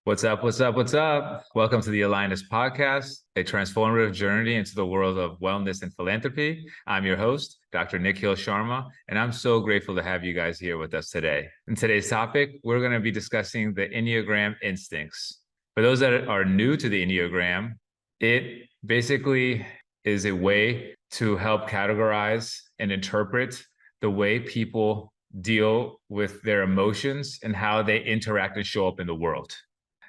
What's up? What's up? What's up? Welcome to the AlignUs podcast, a transformative journey into the world of wellness and philanthropy. I'm your host, Dr. Nikhil Sharma, and I'm so grateful to have you guys here with us today. In today's topic, we're going to be discussing the Enneagram instincts. For those that are new to the Enneagram, it basically is a way to help categorize and interpret the way people deal with their emotions and how they interact and show up in the world.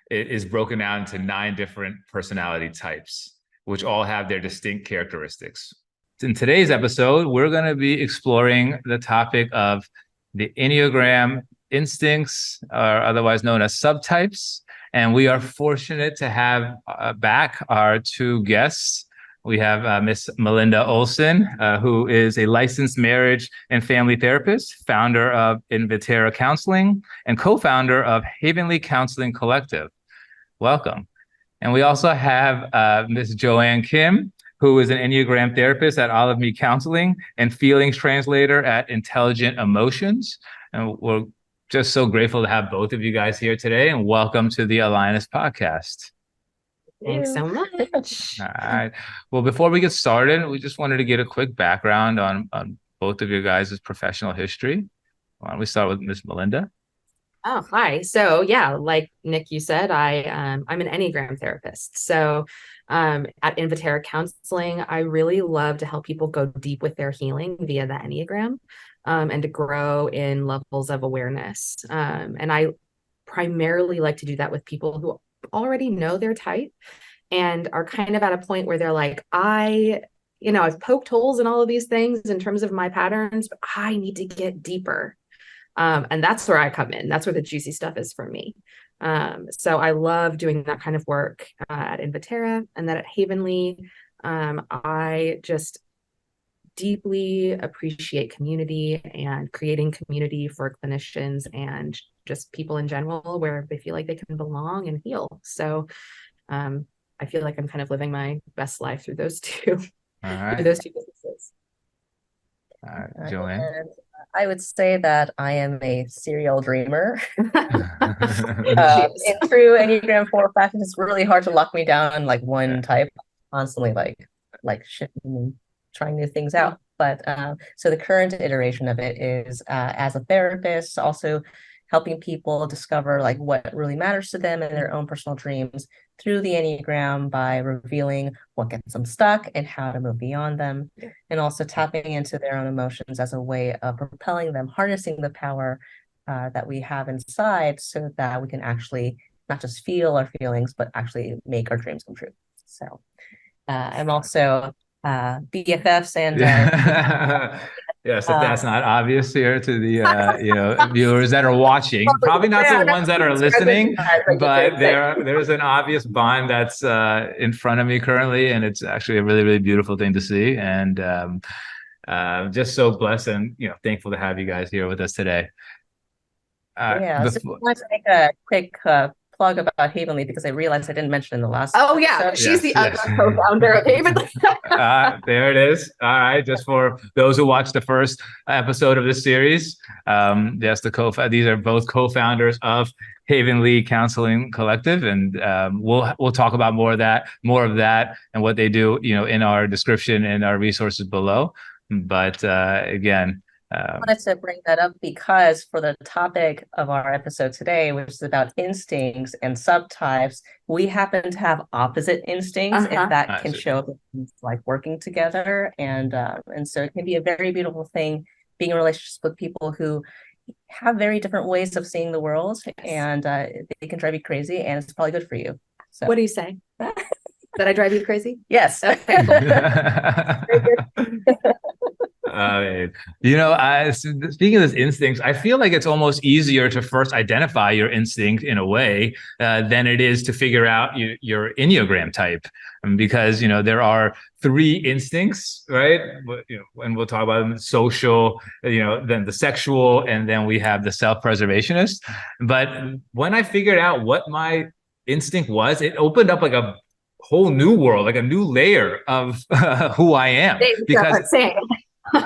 It is broken down into 9 different personality types, which all have their distinct characteristics. In today's episode, we're going to be exploring the topic of the Enneagram instincts, or otherwise known as subtypes. And we are fortunate to have back our 2 guests. We have Miss Melinda Olsen, who is a licensed marriage and family therapist, founder of Inviterra Counseling, and co-founder of OliveMe Counseling Collective. Welcome. And we also have Miss Joanne Kim, who is an Enneagram therapist at OliveMe Counseling and feelings translator at Intelligent Emotions. And we're just so grateful to have both of you guys here today, and welcome to the AlignUs podcast. Thanks so much. All right. Well, before we get started, we just wanted to get a quick background on both of your guys' professional history. Why don't we start with Miss Melinda? Oh, hi. So yeah, like Nick, you said, I'm an Enneagram therapist. So at Inviterra Counseling, I really love to help people go deep with their healing via the Enneagram and to grow in levels of awareness. And I primarily like to do that with people who already know their type and are kind of at a point where they're like, I've poked holes in all of these things in terms of my patterns, but I need to get deeper. And that's where I come in. That's where the juicy stuff is for me. So I love doing that kind of work at Inviterra, and then at Havenly. I just deeply appreciate community and creating community for clinicians and just people in general where they feel like they can belong and heal. So I feel like I'm kind of living my best life through those two, All right. through those 2 businesses. All right, Joanne. And I would say that I am a serial dreamer. In true Enneagram 4 fashion, it's really hard to lock me down like one type. Constantly like shifting and trying new things out. But so the current iteration of it is as a therapist, also helping people discover like what really matters to them and their own personal dreams through the Enneagram by revealing what gets them stuck and how to move beyond them, and also tapping into their own emotions as a way of propelling them, harnessing the power that we have inside so that we can actually not just feel our feelings, but actually make our dreams come true. So I'm also BFFs and yes, if that's not obvious here to the viewers that are watching, probably not the ones that are listening, but there's an obvious bond that's in front of me currently, and it's actually a really, really beautiful thing to see, and just so blessed and thankful to have you guys here with us today. So I want to make a quick plug about Havenly because I realized I didn't mention in the last episode. She's the other co-founder of Havenly. There it is. All right, just for those who watched the first episode of this series, yes, these are both co-founders of Havenly Counseling Collective, and we'll talk about more of that and what they do, in our description and our resources below. But again. I wanted to bring that up because for the topic of our episode today, which is about instincts and subtypes, we happen to have opposite instincts, and that can show up like working together. And so it can be a very beautiful thing being in relationships with people who have very different ways of seeing the world, and they can drive you crazy, and it's probably good for you. So. What do you say? That I drive you crazy? Yes. Okay. Speaking of this instincts, I feel like it's almost easier to first identify your instinct in a way than it is to figure out your Enneagram type, because there are 3 instincts, right? And we'll talk about them: social, then the sexual, and then we have the self-preservationist. But when I figured out what my instinct was, it opened up like a whole new world, like a new layer of who I am. Because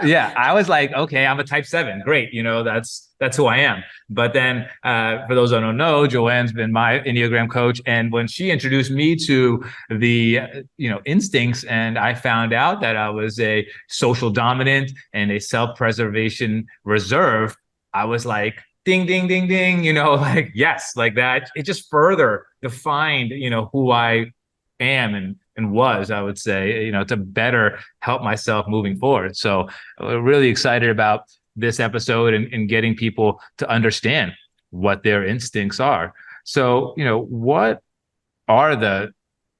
Yeah, I was like, okay, I'm a type 7. Great. That's who I am. But then for those who don't know, Joanne's been my Enneagram coach. And when she introduced me to the, instincts, and I found out that I was a social dominant and a self-preservation reserve, I was like, ding, ding, ding, ding, like, yes, like that. It just further defined, who I am and was, I would say, to better help myself moving forward. So we're really excited about this episode and getting people to understand what their instincts are. So, what are the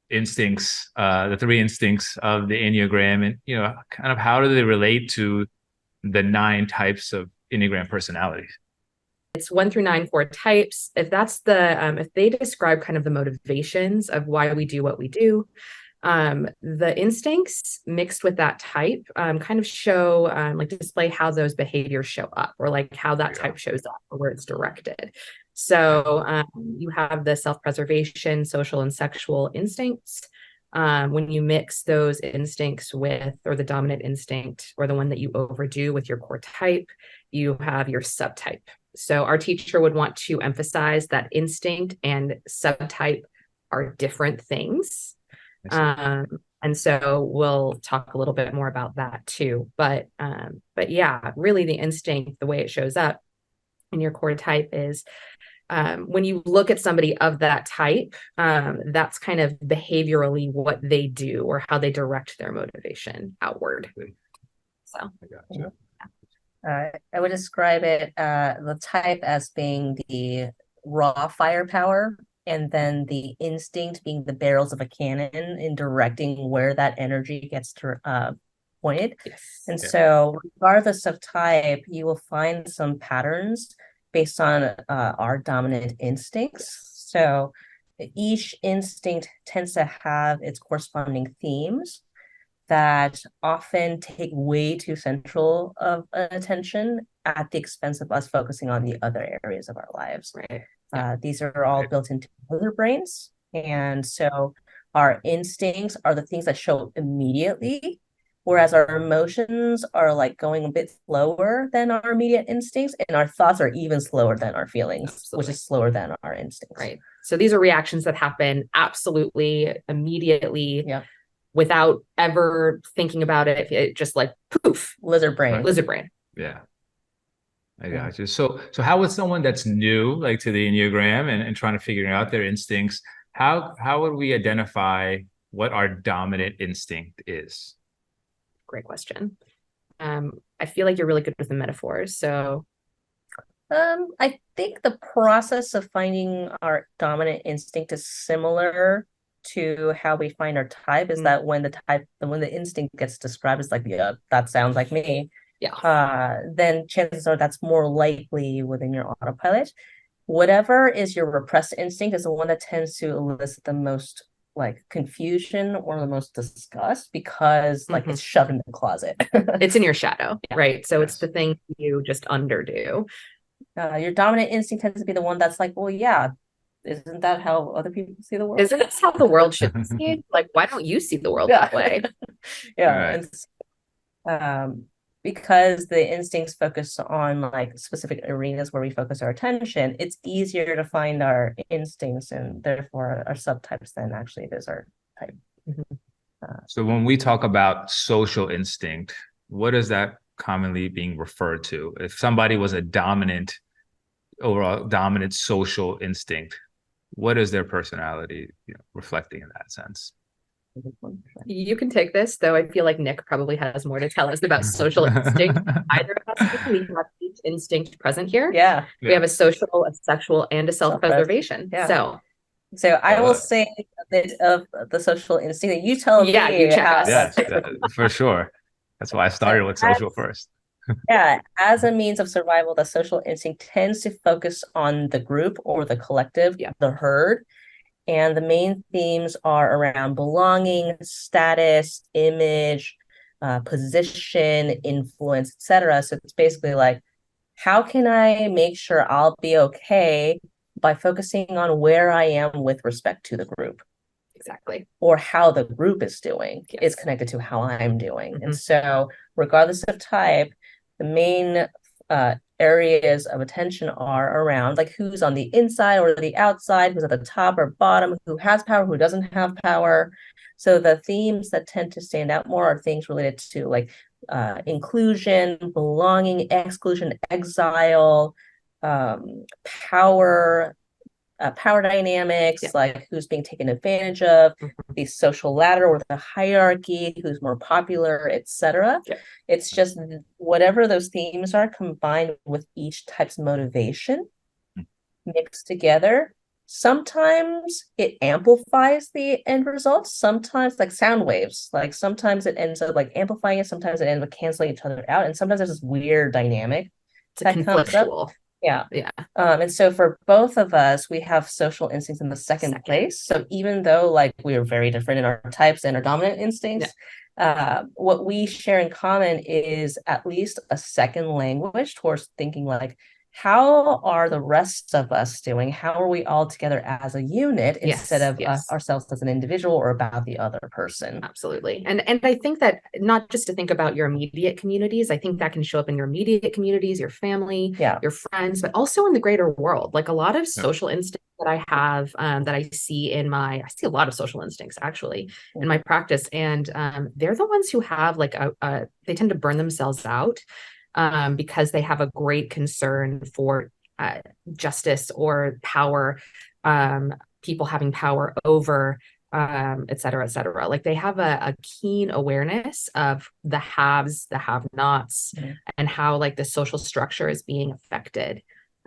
instincts, the 3 instincts of the Enneagram, and, kind of how do they relate to the 9 types of Enneagram personalities? It's 1 through 9, 4 types. If that's if they describe kind of the motivations of why we do what we do, the instincts mixed with that type kind of show, like display how those behaviors show up, or like how that type shows up, or where it's directed. So you have the self-preservation, social, and sexual instincts. When you mix those instincts with, or the dominant instinct, or the one that you overdo with your core type, you have your subtype. So our teacher would want to emphasize that instinct and subtype are different things. And so we'll talk a little bit more about that too. But yeah, really the instinct, the way it shows up in your core type is when you look at somebody of that type, that's kind of behaviorally what they do, or how they direct their motivation outward. So I gotcha. I would describe it, the type, as being the raw firepower, and then the instinct being the barrels of a cannon in directing where that energy gets pointed. yes. And so regardless of type, you will find some patterns based on our dominant instincts. So each instinct tends to have its corresponding themes that often take way too central of attention at the expense of us focusing on the other areas of our lives. Right. These are all built into other brains. And so our instincts are the things that show immediately, whereas our emotions are like going a bit slower than our immediate instincts, and our thoughts are even slower than our feelings. Absolutely. Which is slower than our instincts. Right. So these are reactions that happen absolutely immediately. Yeah. Without ever thinking about it. It just like poof, lizard brain. Lizard brain. Yeah. I got you. So how would someone that's new, like to the Enneagram, and trying to figure out their instincts, how would we identify what our dominant instinct is? Great question. I feel like you're really good with the metaphors. So I think the process of finding our dominant instinct is similar to how we find our type, is that when the instinct gets described as like, yeah, that sounds like me, then chances are that's more likely within your autopilot. Whatever is your repressed instinct is the one that tends to elicit the most like confusion or the most disgust, because like it's shoved in the closet. It's in your shadow, right? So it's the thing you just underdo. Your dominant instinct tends to be the one that's like, well, yeah, isn't that how other people see the world? Isn't this how the world should see it? Like, why don't you see the world that way? Right. And because the instincts focus on like specific arenas where we focus our attention, it's easier to find our instincts and therefore our subtypes than actually it is our type. So when we talk about social instinct, what is that commonly being referred to? If somebody was a dominant social instinct, what is their personality reflecting in that sense? You can take this, though. I feel like Nick probably has more to tell us about social instinct. Either of us, we have each instinct present here. Yeah. We have a social, a sexual, and a self-preservation. Yeah. So I will say a bit of the social instinct. You tell me. You check us. Yes, for sure. That's why I started with social first. As a means of survival, the social instinct tends to focus on the group or the collective, the herd. And the main themes are around belonging, status, image, position, influence, etc. So it's basically like, how can I make sure I'll be okay by focusing on where I am with respect to the group? Exactly. or how the group is doing Yes. is connected to how I'm doing. Mm-hmm. And so regardless of type, the main areas of attention are around like who's on the inside or the outside, who's at the top or bottom, who has power, who doesn't have power. So the themes that tend to stand out more are things related to like inclusion, belonging, exclusion, exile, power, power dynamics, like who's being taken advantage of, the social ladder or the hierarchy, who's more popular, etc. It's just whatever those themes are combined with each type's motivation mixed together. Sometimes it amplifies the end result. Sometimes like sound waves, like sometimes it ends up like amplifying it. Sometimes it ends up canceling each other out. And sometimes there's this weird dynamic that comes up. Yeah. And so for both of us, we have social instincts in the second place. So even though like we are very different in our types and our dominant instincts, what we share in common is at least a second language towards thinking like, how are the rest of us doing? How are we all together as a unit instead of ourselves as an individual or about the other person? Absolutely. And I think that not just to think about your immediate communities, I think that can show up in your immediate communities, your family, your friends, but also in the greater world. Like a lot of social instincts that I have that I see I see a lot of social instincts actually in my practice. And they're the ones who have like they tend to burn themselves out. Because they have a great concern for justice or power, people having power over, et cetera, et cetera. Like they have a keen awareness of the haves, the have-nots, and how like the social structure is being affected,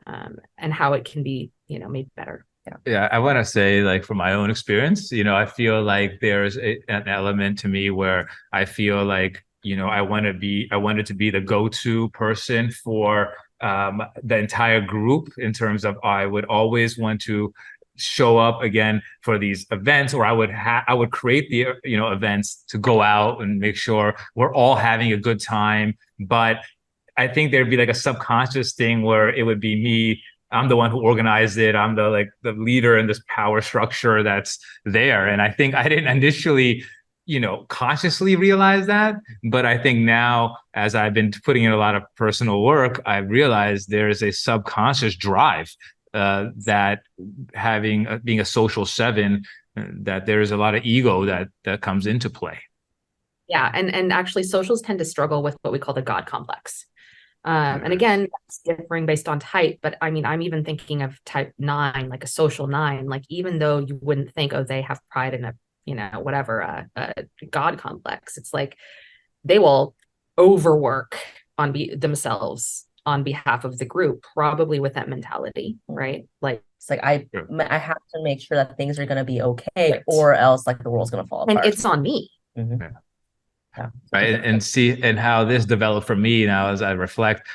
and how it can be, made better. Yeah, I want to say, like, from my own experience, I feel like there's an element to me where I feel like, I wanted to be the go-to person for the entire group in terms of I would always want to show up again for these events, or I would create the events to go out and make sure we're all having a good time. But I think there'd be like a subconscious thing where it would be me. I'm the one who organized it. I'm the leader in this power structure that's there. And I think I didn't initially, consciously realize that. But I think now, as I've been putting in a lot of personal work, I've realized there is a subconscious drive that being a social seven, that there is a lot of ego that comes into play. Yeah. And actually socials tend to struggle with what we call the God complex. And again, that's differing based on type, but I mean, I'm even thinking of type 9, like a social 9, like even though you wouldn't think, oh, they have pride in a God complex. It's like they will overwork themselves on behalf of the group, probably with that mentality, right? Like it's like I have to make sure that things are going to be okay, or else like the world's going to fall apart. And it's on me. Right. And how this developed for me now, as I reflect,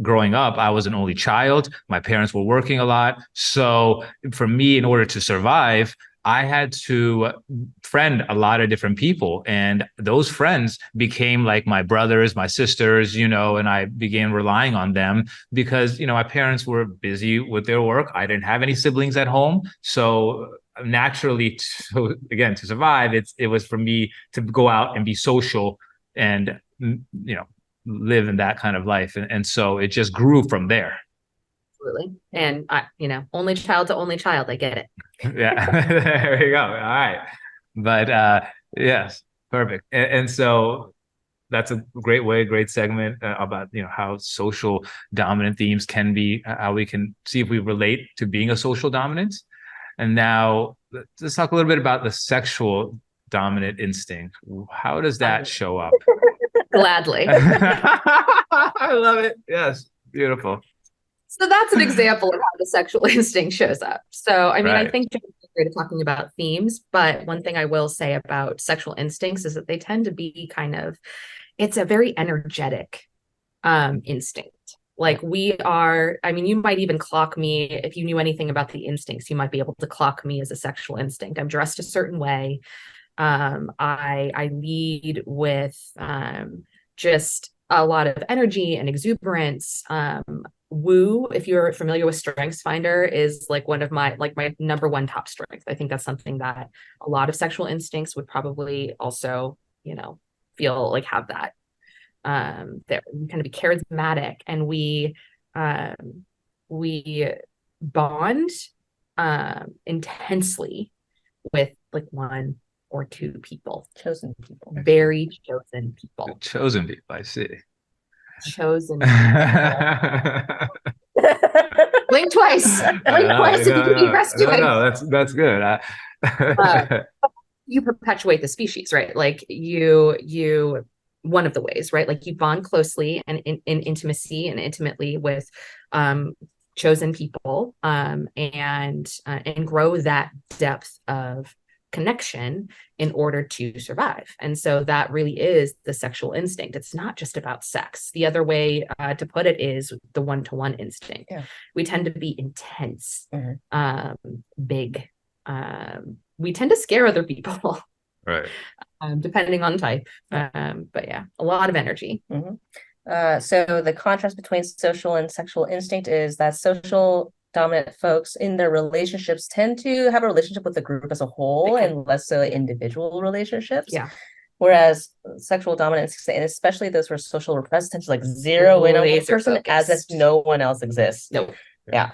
growing up, I was an only child. My parents were working a lot. So for me, in order to survive, I had to friend a lot of different people. And those friends became like my brothers, my sisters, and I began relying on them because, my parents were busy with their work. I didn't have any siblings at home. So naturally, to survive, it was for me to go out and be social and live in that kind of life, and so it just grew from there. Absolutely. And I only child to only child, I get it. Yeah. There you go. All right. But yes, perfect. And so that's a great segment about how social dominant themes can be, how we can see if we relate to being a social dominance. And now let's talk a little bit about the sexual dominant instinct. How does that show up? Gladly. I love it. Yes. Beautiful. So that's an example of how the sexual instinct shows up. So, I mean, I think we're talking about themes, but one thing I will say about sexual instincts is that they tend to be it's a very energetic instinct. Like you might even clock me if you knew anything about the instincts, you might be able to clock me as a sexual instinct. I'm dressed a certain way. I lead with just a lot of energy and exuberance. woo, if you're familiar with Strengths Finder, is like one of my number one top strength. I think that's something that a lot of sexual instincts would probably also, feel like have that. That we kind of be charismatic, and we bond intensely with like one or two people. Chosen people. Very chosen people. Chosen people, I see. Chosen people. Blink twice. Blink twice if you can be rescuing. No, that's good. You perpetuate the species, right? Like you one of the ways, right? Like you bond closely and in intimacy and intimately with chosen people, and grow that depth of connection in order to survive. And so that really is the sexual instinct. It's not just about sex. The other way to put it is the one-to-one instinct. Yeah. We tend to be intense, big. We tend to scare other people, right? Depending on type. But yeah, a lot of energy. So the contrast between social and sexual instinct is that social dominant folks in their relationships tend to have a relationship with the group as a whole and less so individual relationships. Yeah. Whereas sexual dominance, and especially those who are social repressed, tend to like zero in on one person as if no one else exists. Nope. Yeah.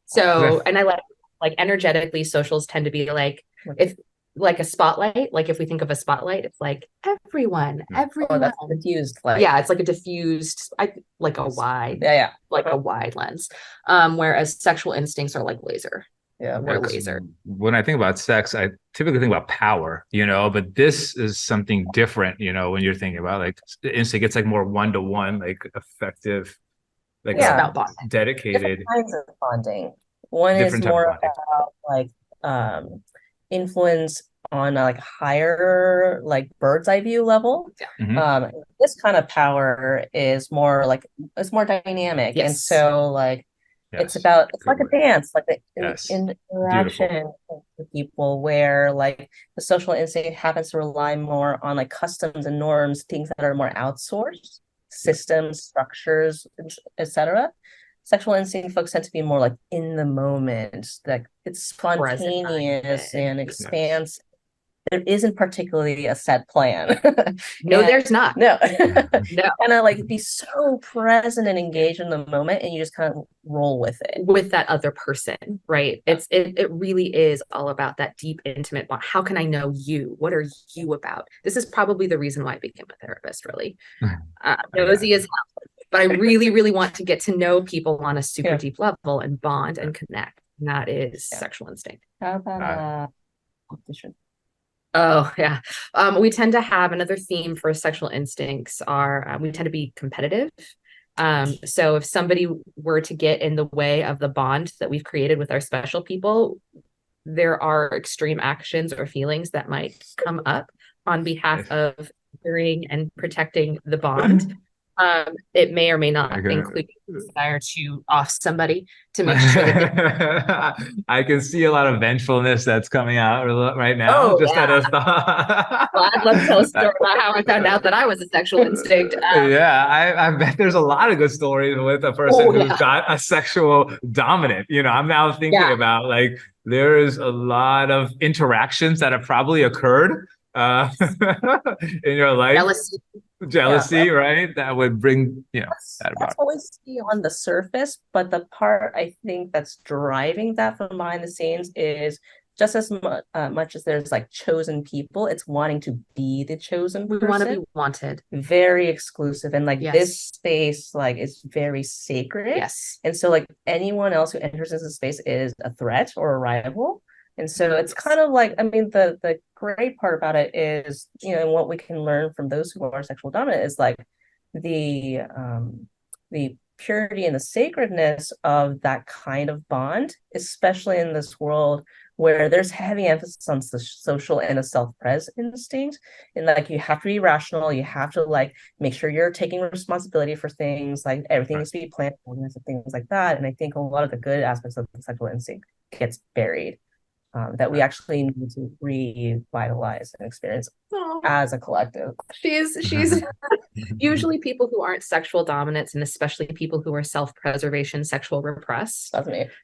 So, and I like energetically, socials tend to be like, if like a spotlight, like if we think of a spotlight, it's like everyone. Oh, that's diffused light. Yeah, it's like a diffused, like a wide, like a wide lens. Whereas sexual instincts are like laser. Yeah, we're laser. When I think about sex, I typically think about power, but this is something different, when you're thinking about like instinct, it's like more one-to-one, like effective, like about bonding. Dedicated. Different kinds of bonding. One is more about like influence on a like higher like bird's eye view level. This kind of power is more like it's more dynamic, and so like it's like a dance, like the interaction with people, where like the social instinct happens to rely more on like customs and norms, things that are more outsourced, systems, structures, etc. Sexual instinct folks tend to be more like in the moment, like it's spontaneous and expansive. There isn't particularly a set plan. No, there's not. No. Kind of like be so present and engaged in the moment, and you just kind of roll with it. With that other person, right? It really is all about that deep, intimate bond. How can I know you? What are you about? This is probably the reason why I became a therapist, really. Nosy as hell. But I really, really want to get to know people on a super deep level and bond and connect. And that is sexual instinct. How about competition? Oh, yeah. We tend to have another theme for sexual instincts are we tend to be competitive. So if somebody were to get in the way of the bond that we've created with our special people, there are extreme actions or feelings that might come up on behalf of securing and protecting the bond. It may or may not include desire to off somebody to make sure that I can see a lot of vengefulness that's coming out right now. Out of thought. Well, I'd love to tell a story about how I found out that I was a sexual instinct. I bet there's a lot of good stories with a person who's got a sexual dominant. I'm now thinking about like there is a lot of interactions that have probably occurred in your life. Jealousy, right? That would bring, that's what we see on the surface, but the part I think that's driving that from behind the scenes is just as much as there's like chosen people, it's wanting to be the chosen person. We want to be wanted. Very exclusive, and like this space like is very sacred. And so like anyone else who enters into the space is a threat or a rival. And so it's kind of like, I mean, the great part about it is, and what we can learn from those who are sexual dominant is like the purity and the sacredness of that kind of bond, especially in this world where there's heavy emphasis on the social and the self-pres instinct. And like you have to be rational, you have to like make sure you're taking responsibility for things, like everything needs to be planned, and things like that. And I think a lot of the good aspects of the sexual instinct gets buried. That we actually need to revitalize and experience as a collective. She's Usually people who aren't sexual dominants, and especially people who are self-preservation, sexual repressed,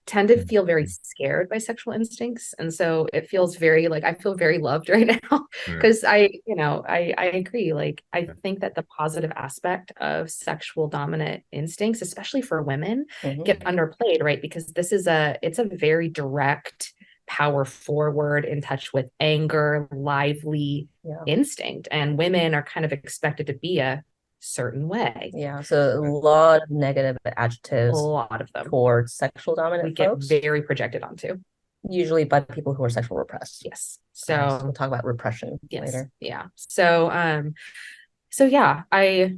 tend to feel very scared by sexual instincts. And so it feels very like, I feel very loved right now because I agree. Like, I think that the positive aspect of sexual dominant instincts, especially for women, get underplayed, right? Because it's a very direct, power forward, in touch with anger, lively instinct. And women are kind of expected to be a certain way. Yeah. So a lot of negative adjectives, a lot of them, towards sexual dominant folks get very projected onto. Usually by people who are sexual repressed. Yes. So we'll talk about repression later. Yeah. So yeah, I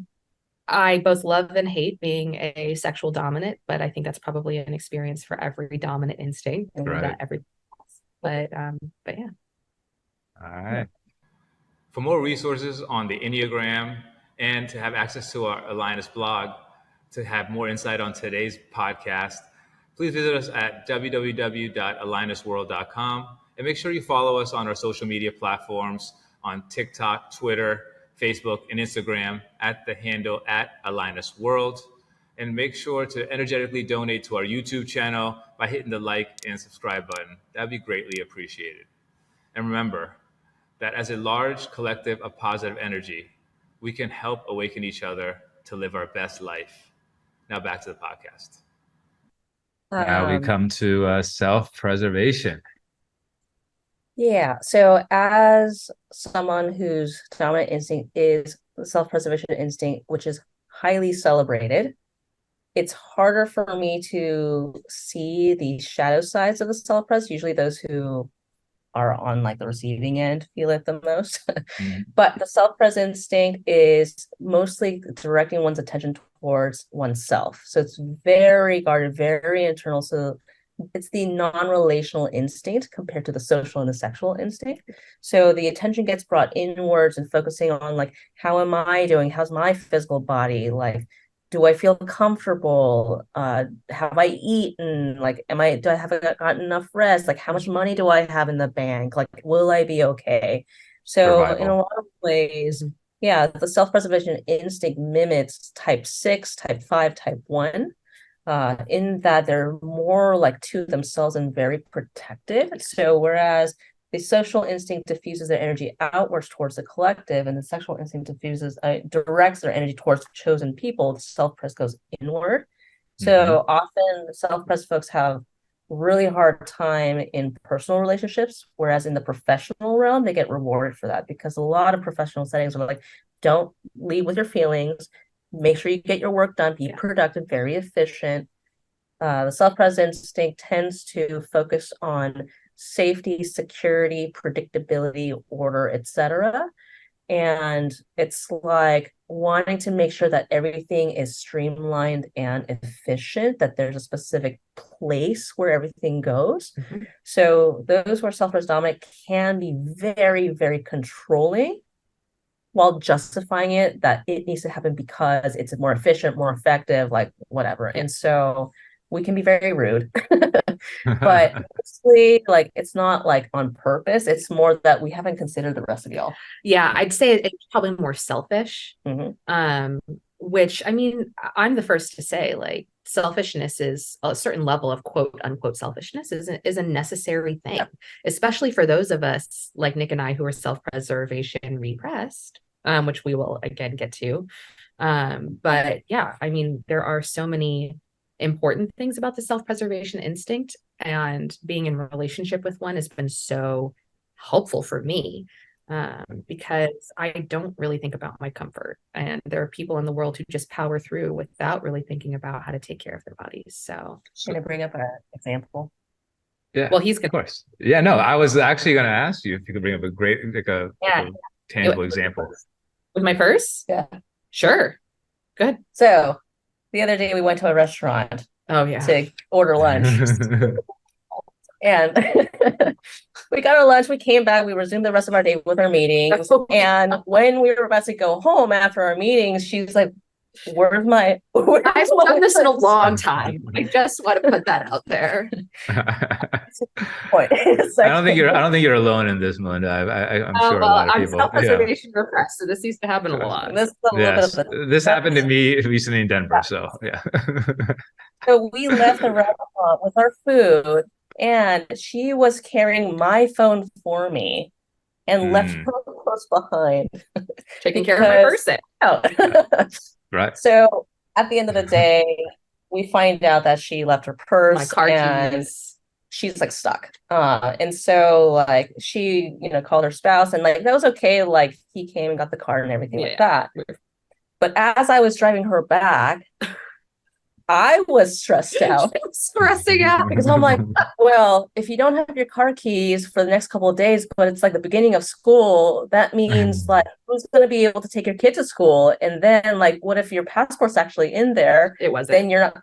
both love and hate being a sexual dominant, but I think that's probably an experience for every dominant instinct. Right. But yeah. All right. For more resources on the Enneagram and to have access to our AlignUs blog, to have more insight on today's podcast, please visit us at www.alignusworld.com, and make sure you follow us on our social media platforms on TikTok, Twitter, Facebook, and Instagram at the handle @AlignUsWorld. And make sure to energetically donate to our YouTube channel by hitting the like and subscribe button. That'd be greatly appreciated. And remember that as a large collective of positive energy, we can help awaken each other to live our best life. Now back to the podcast. Now we come to self-preservation. Yeah. So as someone whose dominant instinct is the self-preservation instinct, which is highly celebrated, it's harder for me to see the shadow sides of the self-pres. Usually those who are on like the receiving end feel it the most. But the self-pres instinct is mostly directing one's attention towards oneself. So it's very guarded, very internal. So it's the non-relational instinct compared to the social and the sexual instinct. So the attention gets brought inwards and focusing on like, how am I doing? How's my physical body? Like, do I feel comfortable? Have I eaten? Like, do I have gotten enough rest? Like, how much money do I have in the bank? Like, will I be okay? So survival. In a lot of ways, yeah, the self-preservation instinct mimics type 6, type 5, type 1, in that they're more like to themselves and very protective. So whereas the social instinct diffuses their energy outwards towards the collective, and the sexual instinct directs their energy towards chosen people, the self-pres goes inward. So often self-pres folks have really hard time in personal relationships, whereas in the professional realm, they get rewarded for that, because a lot of professional settings are like, don't lead with your feelings, make sure you get your work done, be productive, very efficient. The self-pres instinct tends to focus on safety, security, predictability, order, etc. And it's like wanting to make sure that everything is streamlined and efficient, that there's a specific place where everything goes. So those who are self-pres dominant can be very, very controlling, while justifying it that it needs to happen because it's more efficient, more effective, like whatever. And so we can be very rude, but mostly like it's not like on purpose. It's more that we haven't considered the rest of y'all. Yeah, I'd say it's probably more selfish. Which, I mean, I'm the first to say, like, selfishness is a certain level of quote unquote selfishness is a necessary thing, especially for those of us like Nick and I who are self-preservation repressed, which we will again get to. But yeah, I mean, there are so many important things about the self-preservation instinct, and being in relationship with one has been so helpful for me, because I don't really think about my comfort, and there are people in the world who just power through without really thinking about how to take care of their bodies. So can I bring up an example? Yeah, well, he's gonna, of course. Yeah, no, I was actually going to ask you if you could bring up a great a tangible example with my purse. Yeah, sure, good. So the other day we went to a restaurant to order lunch. And we got our lunch, we came back, we resumed the rest of our day with our meetings. And when we were about to go home after our meetings, she was like, Where's my I've done this in a long time. I just want to put that out there. point? I don't think you're alone in this, Melinda. I'm sure a lot of I'm people. self-preservation repressed, so this used to happen a lot. This is a little bit Yes, of a this happened to me recently in Denver. So yeah. So we left the restaurant with our food, and she was carrying my phone for me and left her purse behind. Taking care of my person. Right. So at the end of the day, we find out that she left her purse, my car keys. She's like stuck. And so like she, called her spouse, and like that was okay. Like he came and got the car and everything like that. But as I was driving her back, I was stressed out. Stressing out. Because I'm like, well, if you don't have your car keys for the next couple of days, but it's like the beginning of school, that means like who's going to be able to take your kid to school? And then like, what if your passport's actually in there? It wasn't. Then you're not.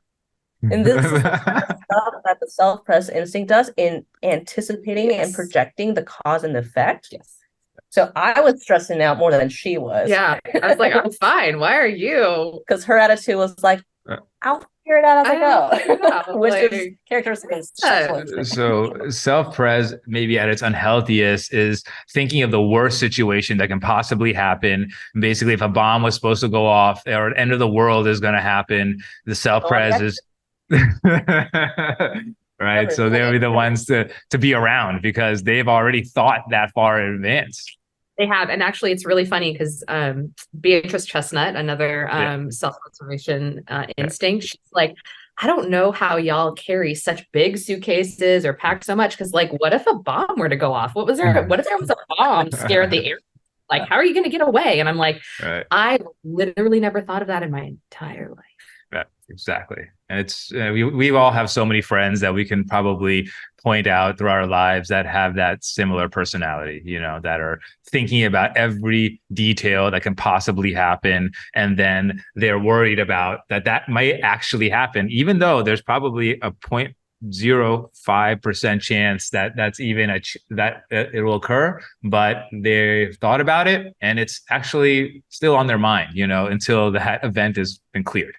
And this is stuff that the self-pres instinct does in anticipating and projecting the cause and effect. Yes. So I was stressing out more than she was. Yeah. I was like, I'm fine. Why are you? Because her attitude was like, I'll figure it out as I go. Which is characteristic of So self-pres, maybe at its unhealthiest, is thinking of the worst situation that can possibly happen. Basically, if a bomb was supposed to go off or an end of the world is going to happen, the self-pres is right. So they'll be the ones to be around because they've already thought that far in advance. They have. And actually, it's really funny because Beatrice Chestnut, another self-preservation instinct, she's like, I don't know how y'all carry such big suitcases or pack so much. Because like, what if a bomb were to go off? What if there was a bomb scared the air? Like, how are you going to get away? And I'm like, I literally never thought of that in my entire life. Yeah, exactly. And it's we all have so many friends that we can probably point out through our lives that have that similar personality, that are thinking about every detail that can possibly happen. And then they're worried about that might actually happen, even though there's probably a 0.05% chance that's even that it will occur, but they've thought about it and it's actually still on their mind, until that event has been cleared.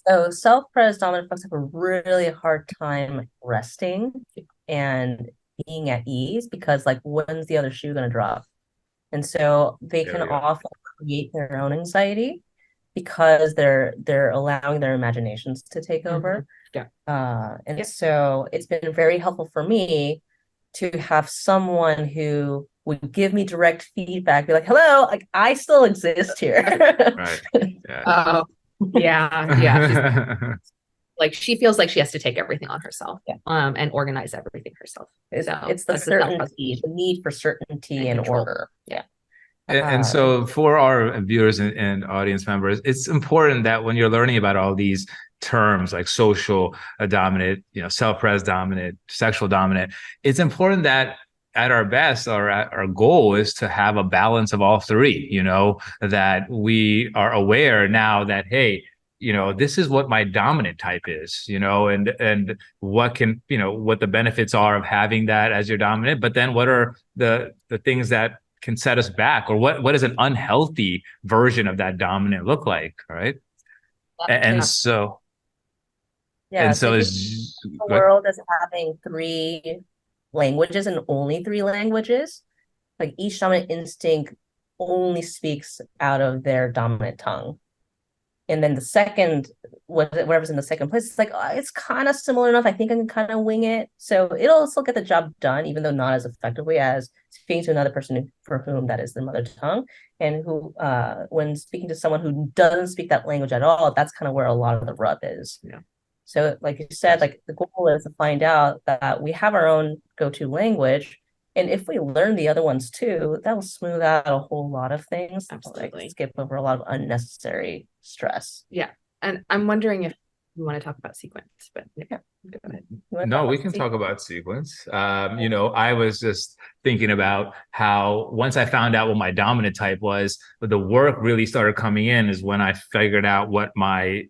So self-pres dominant folks have a really hard time resting and being at ease because like when's the other shoe going to drop? And so they can often create their own anxiety because they're allowing their imaginations to take over. So it's been very helpful for me to have someone who would give me direct feedback, be like, hello, like I still exist here. Right. Yeah. Yeah. Like she feels like she has to take everything on herself and organize everything herself. It's the certainty, the need for certainty and order. Yeah. And so for our viewers and audience members, it's important that when you're learning about all these terms like social dominant, self-pres dominant, sexual dominant, it's important that at our best, our goal is to have a balance of all three, that we are aware now that, hey, this is what my dominant type is, and what can, what the benefits are of having that as your dominant, but then what are the things that can set us back, or what does an unhealthy version of that dominant look like, right? So is the world as having 3 languages and only 3 languages. Like each dominant instinct only speaks out of their dominant tongue. And then the second, whatever's in the second place, it's like, it's kind of similar enough. I think I can kind of wing it. So it'll still get the job done, even though not as effectively as speaking to another person for whom that is their mother tongue. And who, when speaking to someone who doesn't speak that language at all, that's kind of where a lot of the rub is. Yeah. So like you said, like the goal is to find out that we have our own go-to language. And if we learn the other ones too, that will smooth out a whole lot of things. Absolutely. Like skip over a lot of unnecessary stress. Yeah. And I'm wondering if you want to talk about sequence, but go ahead. No, we can talk about sequence. I was just thinking about how once I found out what my dominant type was, the work really started coming in is when I figured out what my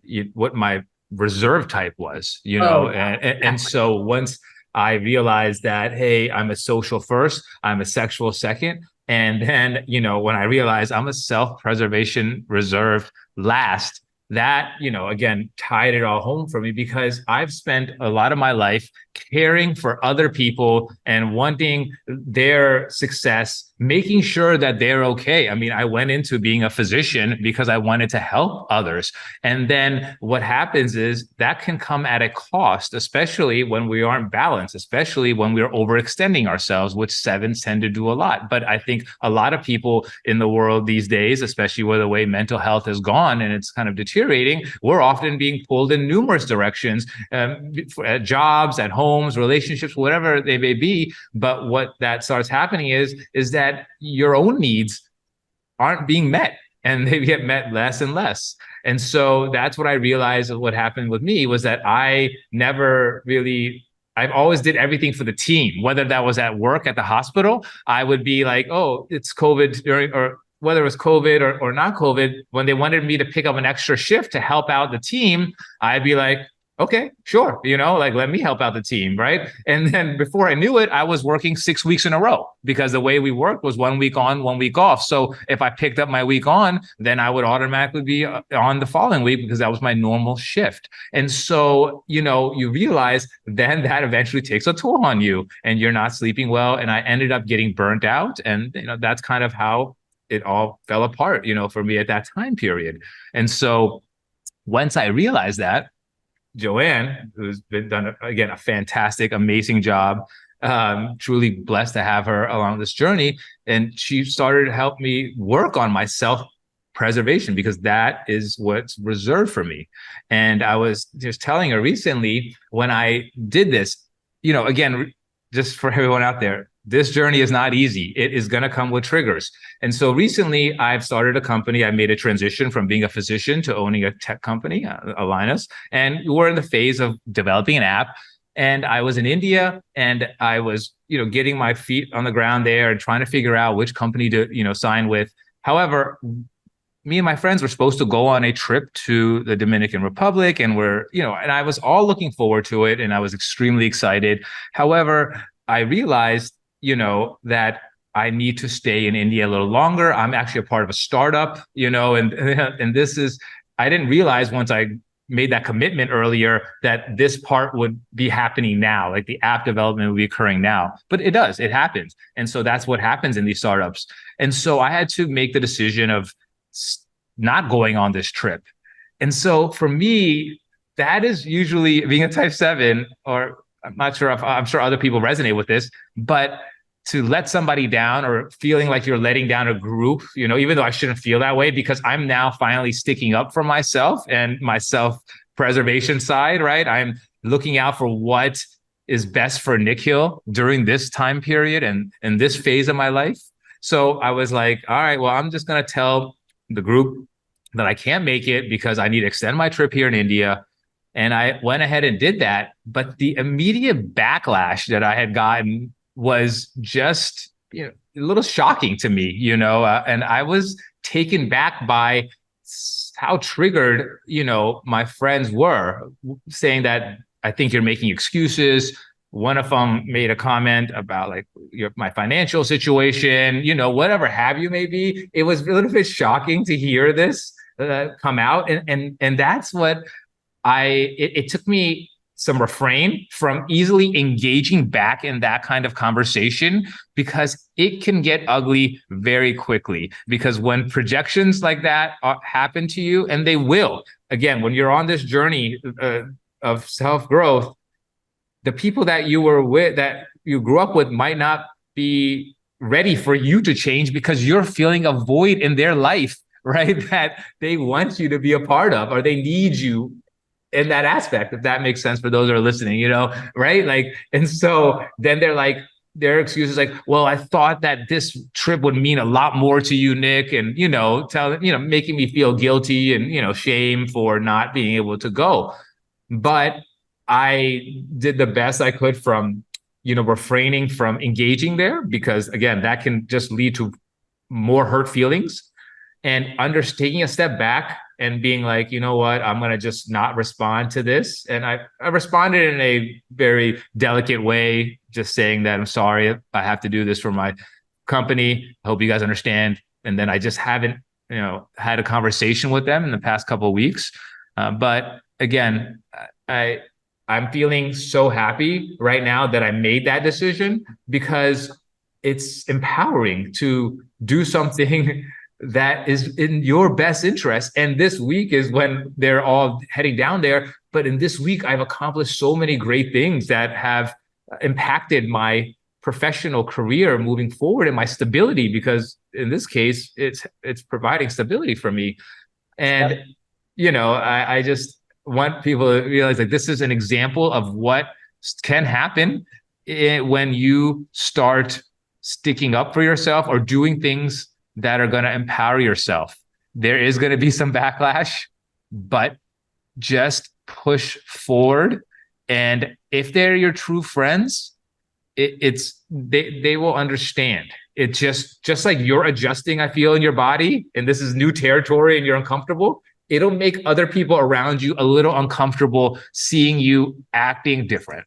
reserve type was, and so once I realized that, hey, I'm a social first, I'm a sexual second, and then when I realized I'm a self-preservation reserved last, that, again, tied it all home for me, because I've spent a lot of my life caring for other people and wanting their success, making sure that they're okay. I mean, I went into being a physician because I wanted to help others. And then what happens is that can come at a cost, especially when we aren't balanced, especially when we're overextending ourselves, which sevens tend to do a lot. But I think a lot of people in the world these days, especially with the way mental health has gone and it's kind of deteriorating, we're often being pulled in numerous directions, at jobs, at homes, relationships, whatever they may be. But what that starts happening is that your own needs aren't being met, and they get met less and less. And so that's what I realized what happened with me, was that I've always did everything for the team, whether that was at work, at the hospital. I would be like, oh, it's COVID, or whether it was COVID or not COVID, when they wanted me to pick up an extra shift to help out the team, I'd be like, okay, sure. Like, let me help out the team. Right. And then before I knew it, I was working 6 weeks in a row, because the way we worked was 1 week on, 1 week off. So if I picked up my week on, then I would automatically be on the following week, because that was my normal shift. And so, you realize then that eventually takes a toll on you, and you're not sleeping well. And I ended up getting burnt out. And, that's kind of how it all fell apart, for me at that time period. And so once I realized that, Joanne, who's done, again, a fantastic, amazing job, truly blessed to have her along this journey. And she started to help me work on my self-preservation, because that is what's reserved for me. And I was just telling her recently, when I did this, again, just for everyone out there, this journey is not easy. It is going to come with triggers. And so recently I've started a company. I made a transition from being a physician to owning a tech company, AlignUs. And we're in the phase of developing an app. And I was in India, and I was, getting my feet on the ground there and trying to figure out which company to, sign with. However, me and my friends were supposed to go on a trip to the Dominican Republic, and and I was all looking forward to it, and I was extremely excited. However, I realized, that I need to stay in India a little longer. I'm actually a part of a startup, and this is, I didn't realize once I made that commitment earlier that this part would be happening now, like the app development would be occurring now. But it does, it happens. And so that's what happens in these startups. And so I had to make the decision of not going on this trip. And so for me, that is usually, being a type 7, or I'm sure other people resonate with this, but to let somebody down, or feeling like you're letting down a group, even though I shouldn't feel that way, because I'm now finally sticking up for myself and my self-preservation side, right? I'm looking out for what is best for Nikhil during this time period and this phase of my life. So I was like, all right, well, I'm just going to tell the group that I can't make it because I need to extend my trip here in India. And I went ahead and did that. But the immediate backlash that I had gotten was just, a little shocking to me, and I was taken back by how triggered, my friends were, saying that I think you're making excuses. One of them made a comment about like my financial situation, whatever have you, maybe. It was a little bit shocking to hear this come out. And that's what it took me some refrain from easily engaging back in that kind of conversation, because it can get ugly very quickly. Because when projections like that happen to you, and they will, again, when you're on this journey of self-growth, the people that you were with, that you grew up with, might not be ready for you to change, because you're feeling a void in their life, right? That they want you to be a part of, or they need you in that aspect, if that makes sense for those that are listening, right? Like, and so then they're like, their excuse is like, well, I thought that this trip would mean a lot more to you, Nick, and, making me feel guilty and, shame for not being able to go. But I did the best I could from, refraining from engaging there, because again, that can just lead to more hurt feelings, and taking a step back and being like, you know what, I'm going to just not respond to this. And I responded in a very delicate way, just saying that I'm sorry, I have to do this for my company. I hope you guys understand. And then I just haven't had a conversation with them in the past couple of weeks. But again, I'm feeling so happy right now that I made that decision, because it's empowering to do something that is in your best interest. And this week is when they're all heading down there. But in this week, I've accomplished so many great things that have impacted my professional career moving forward and my stability, because in this case, it's providing stability for me. And, I just want people to realize, like, this is an example of what can happen when you start sticking up for yourself or doing things that are going to empower yourself. There is going to be some backlash, but just push forward. And if they're your true friends, they will understand. It just like you're adjusting, I feel, in your body, and this is new territory and you're uncomfortable. It'll make other people around you a little uncomfortable seeing you acting different.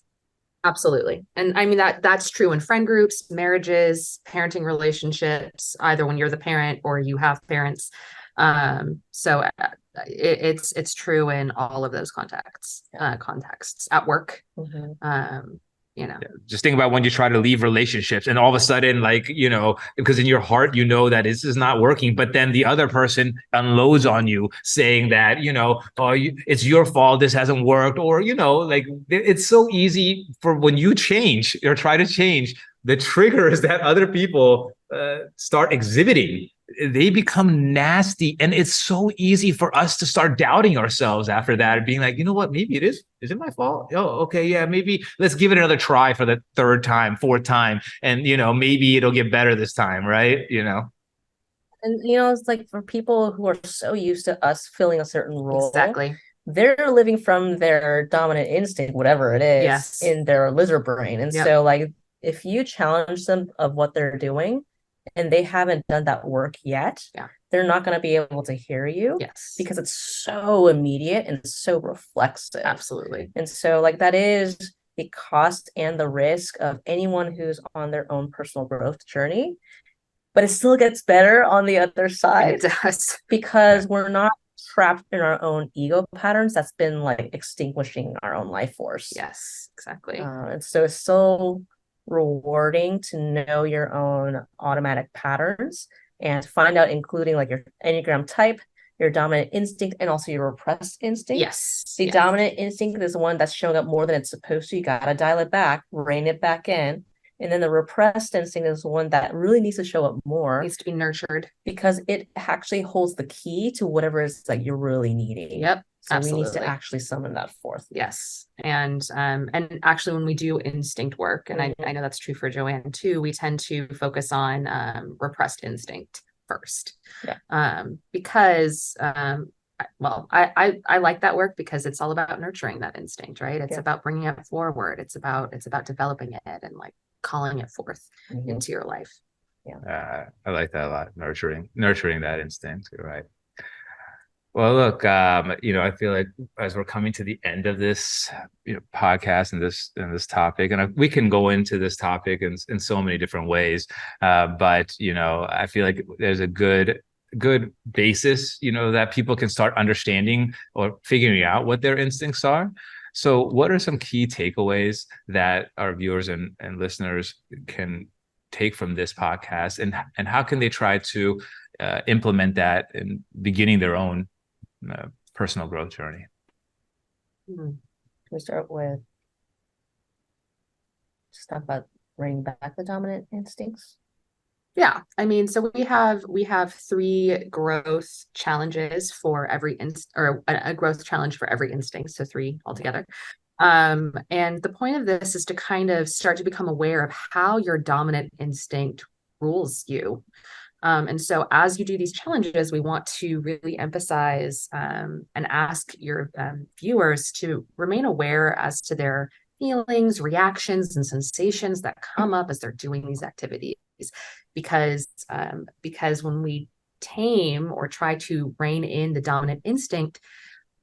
Absolutely. And I mean, that's true in friend groups, marriages, parenting relationships, either when you're the parent or you have parents. So it's true in all of those contexts at work. Just think about when you try to leave relationships and all of a sudden, like, because in your heart, that this is not working, but then the other person unloads on you saying that, it's your fault, this hasn't worked. Or, like, it's so easy for when you change or try to change, the triggers that other people start exhibiting, they become nasty. And it's so easy for us to start doubting ourselves after that, being like, you know what, maybe it is it my fault? Oh, okay, yeah, maybe let's give it another try for the third time, fourth time, and maybe it'll get better this time, right? And it's like, for people who are so used to us filling a certain role, exactly, they're living from their dominant instinct, whatever it is, yes, in their lizard brain. And so, like, if you challenge them of what they're doing and they haven't done that work yet, they're not going to be able to hear you, because it's so immediate and so reflexive. Absolutely. And so, like, that is the cost and the risk of anyone who's on their own personal growth journey. But it still gets better on the other side. It does. Because we're not trapped in our own ego patterns that's been, like, extinguishing our own life force. Yes, exactly. And so it's so rewarding to know your own automatic patterns and find out, including, like, your Enneagram type, your dominant instinct, and also your repressed instinct. Yes. The dominant instinct is the one that's showing up more than it's supposed to. You got to dial it back, rein it back in. And then the repressed instinct is the one that really needs to show up more. Needs to be nurtured. Because it actually holds the key to whatever it is that you're really needing. Yep. So absolutely. we need to actually summon that forth. Yes. And actually, when we do instinct work, and I know that's true for Joanne too, we tend to focus on repressed instinct first. Because I like that work because it's all about nurturing that instinct, right? It's about bringing it forward. It's about developing it and, like, calling it forth into your life. I like that a lot. Nurturing that instinct. You're right. Well, look, I feel like as we're coming to the end of this podcast and this topic, and we can go into this topic in so many different ways, but I feel like there's a good basis, that people can start understanding or figuring out what their instincts are. So what are some key takeaways that our viewers and listeners can take from this podcast, and how can they try to implement that in beginning their own personal growth journey? Can we start with just talk about bringing back the dominant instincts? Yeah, I mean, so we have 3 growth challenges for every or a growth challenge for every instinct, so 3 altogether. And the point of this is to kind of start to become aware of how your dominant instinct rules you. And so as you do these challenges, we want to really emphasize and ask your viewers to remain aware as to their feelings, reactions, and sensations that come up as they're doing these activities. Because when we tame or try to rein in the dominant instinct,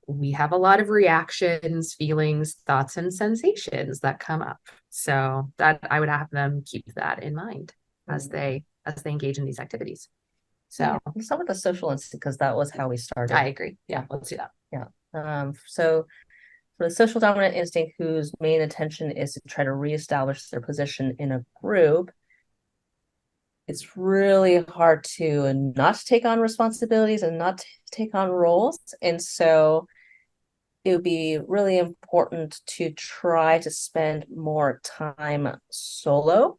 we have a lot of reactions, feelings, thoughts, and sensations that come up. So that I would have them keep that in mind as they engage in these activities. So let's start with the social instinct because that was how we started. I agree. Yeah, let's do that. Yeah. So for the social dominant instinct, whose main intention is to try to reestablish their position in a group, it's really hard to not take on responsibilities and not take on roles. And so it would be really important to try to spend more time solo,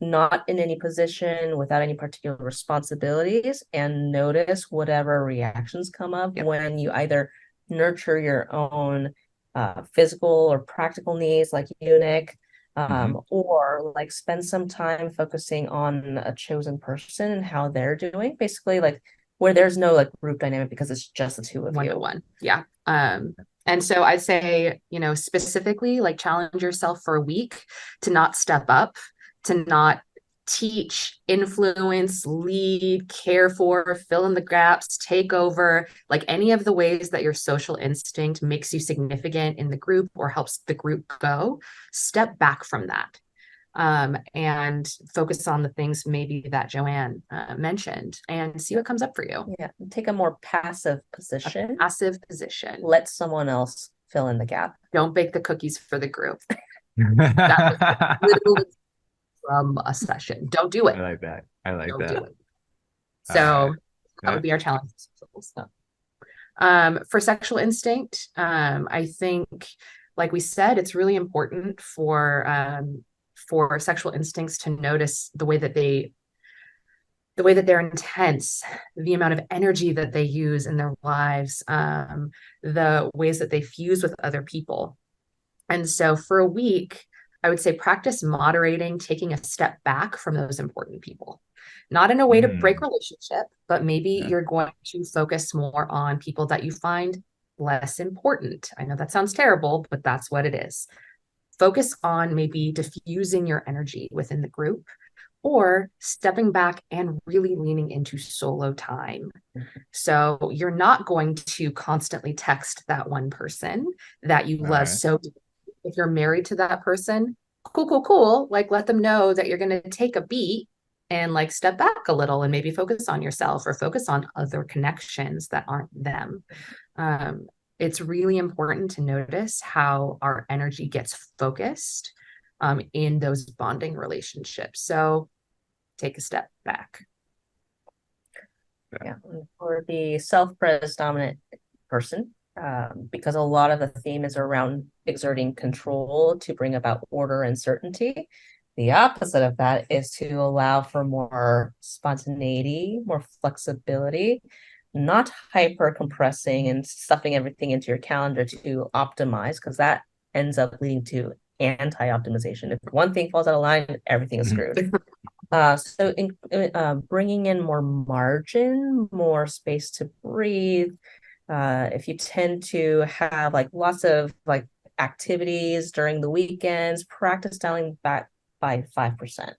not in any position, without any particular responsibilities, and notice whatever reactions come up when you either nurture your own physical or practical needs like you, Nick, or like spend some time focusing on a chosen person and how they're doing, basically like where there's no like group dynamic because it's just the two of you. One-to-one. Yeah. And so I'd say, specifically like challenge yourself for a week to not step up, to not teach, influence, lead, care for, fill in the gaps, take over, like any of the ways that your social instinct makes you significant in the group or helps the group go. Step back from that. And focus on the things maybe that Joanne mentioned and see what comes up for you. Yeah, take a more passive position. Let someone else fill in the gap. Don't bake the cookies for the group. That was literally from a session. Don't do it. I like that. Don't do it. So that would be our challenge. For sexual instinct, I think, like we said, it's really important for sexual instincts to notice the way that they're intense, the amount of energy that they use in their lives, the ways that they fuse with other people. And so for a week, I would say practice moderating, taking a step back from those important people. Not in a way to break relationship, but maybe you're going to focus more on people that you find less important. I know that sounds terrible, but that's what it is. Focus on maybe diffusing your energy within the group or stepping back and really leaning into solo time. So you're not going to constantly text that one person that you love so deeply. If you're married to that person, cool. Like let them know that you're going to take a beat and like step back a little and maybe focus on yourself or focus on other connections that aren't them. It's really important to notice how our energy gets focused in those bonding relationships. So take a step back. Yeah, for the self-pres dominant person, because a lot of the theme is around exerting control to bring about order and certainty. The opposite of that is to allow for more spontaneity, more flexibility, not hyper compressing and stuffing everything into your calendar to optimize, because that ends up leading to anti-optimization. If one thing falls out of line, everything is screwed. So bringing in more margin, more space to breathe. If you tend to have like lots of like activities during the weekends, practice dialing back by 5%,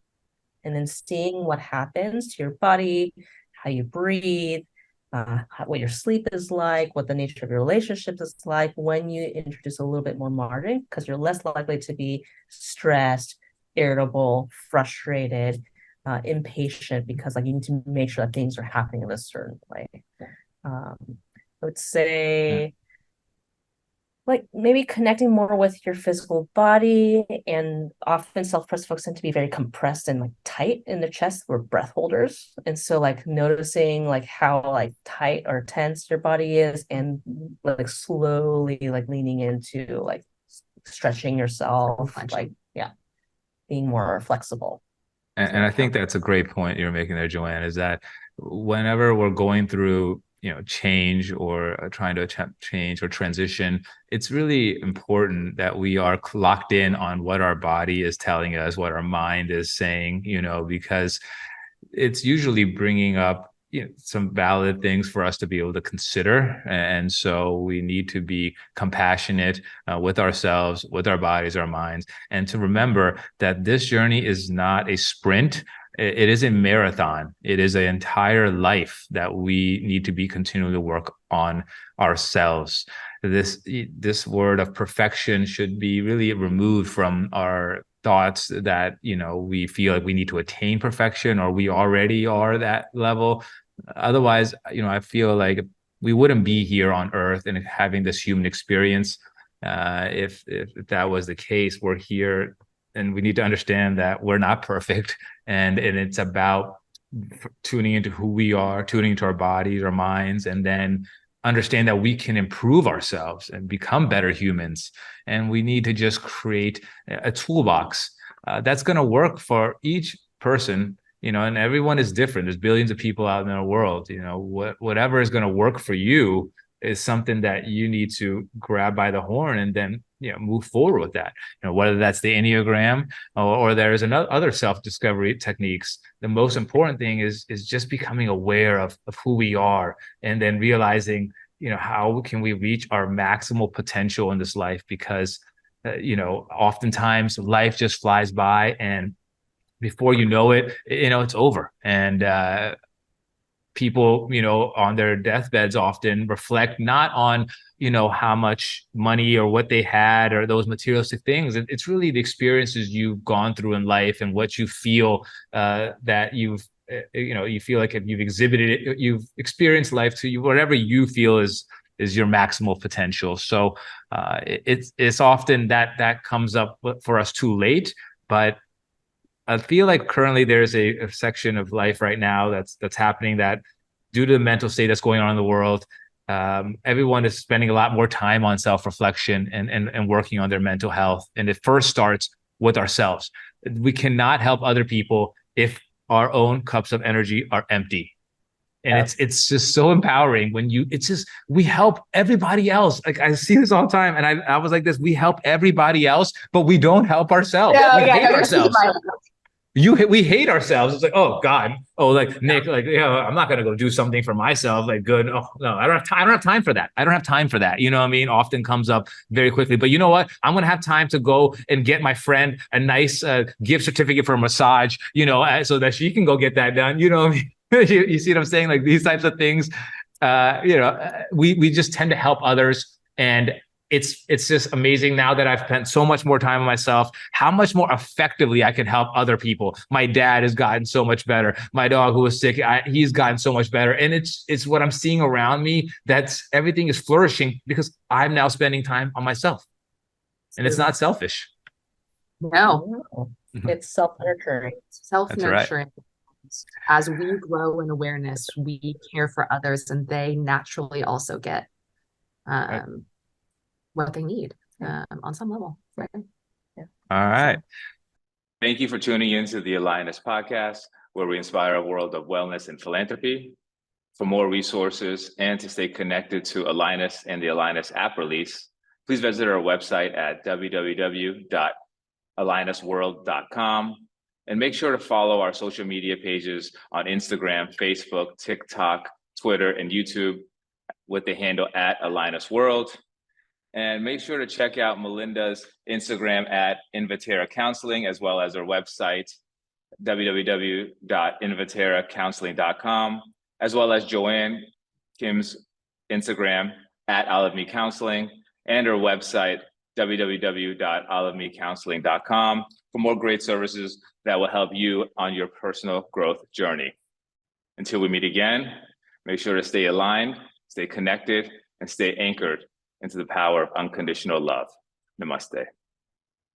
and then seeing what happens to your body, how you breathe, what your sleep is like, what the nature of your relationships is like when you introduce a little bit more margin, because you're less likely to be stressed, irritable, frustrated, impatient, because like you need to make sure that things are happening in a certain way. I would say like maybe connecting more with your physical body, and often self-pres folks tend to be very compressed and like tight in the chest. We're breath holders. And so like noticing like how like tight or tense your body is, and like slowly like leaning into like stretching yourself, like being more flexible. And I think that's a great point you're making there, Joanne, is that whenever we're going through change or trying to attempt change or transition, it's really important that we are locked in on what our body is telling us, what our mind is saying, because it's usually bringing up some valid things for us to be able to consider. And so we need to be compassionate with ourselves, with our bodies, our minds, and to remember that this journey is not a sprint. It is a marathon. It is an entire life that we need to be continuing to work on ourselves. This word of perfection should be really removed from our thoughts that, we feel like we need to attain perfection or we already are that level. Otherwise, I feel like we wouldn't be here on Earth and having this human experience. If that was the case, we're here, and we need to understand that we're not perfect, and it's about tuning into who we are, tuning into our bodies, our minds, and then understand that we can improve ourselves and become better humans. And we need to just create a toolbox that's going to work for each person, and everyone is different. There's billions of people out in the world. Whatever is going to work for you is something that you need to grab by the horn and then move forward with that. Whether that's the Enneagram or there's other self-discovery techniques. The most important thing is just becoming aware of who we are, and then realizing how can we reach our maximal potential in this life, because oftentimes life just flies by, and before you know it, it's over. And people, on their deathbeds often reflect not on, how much money or what they had or those materialistic things. It's really the experiences you've gone through in life and what you feel that you feel like if you've exhibited it, you've experienced life to you, whatever you feel is your maximal potential. So it's often that comes up for us too late, but I feel like currently there's a section of life right now that's happening that, due to the mental state that's going on in the world, everyone is spending a lot more time on self-reflection and working on their mental health. And it first starts with ourselves. We cannot help other people if our own cups of energy are empty. And it's just so empowering when we help everybody else. Like, I see this all the time, and I was like this: we help everybody else, but we don't help ourselves. We hate ourselves. We hate ourselves. It's like, oh God, like Nick, like, I'm not gonna go do something for myself. Like, good. Oh no, I don't have time. I don't have time for that. I don't have time for that. You know what I mean? Often comes up very quickly. But you know what? I'm gonna have time to go and get my friend a nice gift certificate for a massage. So that she can go get that done. You know what I mean? you see what I'm saying? Like, these types of things. We just tend to help others, and it's just amazing now that I've spent so much more time on myself, how much more effectively I can help other people. My dad has gotten so much better. My dog who was sick, he's gotten so much better. And it's what I'm seeing around me, that's everything is flourishing because I'm now spending time on myself. And it's not selfish. No, it's self-nurturing. Self-nurturing. Right. As we grow in awareness, we care for others, and they naturally also get right. What they need on some level. Right? Yeah. All right. Thank you for tuning into the AlignUs podcast, where we inspire a world of wellness and philanthropy. For more resources and to stay connected to AlignUs and the AlignUs app release, please visit our website at www.alignusworld.com. And make sure to follow our social media pages on Instagram, Facebook, TikTok, Twitter, and YouTube with the handle @AlignUsWorld. And make sure to check out Melinda's Instagram @Inviterra Counseling, as well as her website, www.inviterracounseling.com, as well as Joanne Kim's Instagram @OliveMe Counseling, and her website, www.olivemecounseling.com, for more great services that will help you on your personal growth journey. Until we meet again, make sure to stay aligned, stay connected, and stay anchored into the power of unconditional love. Namaste.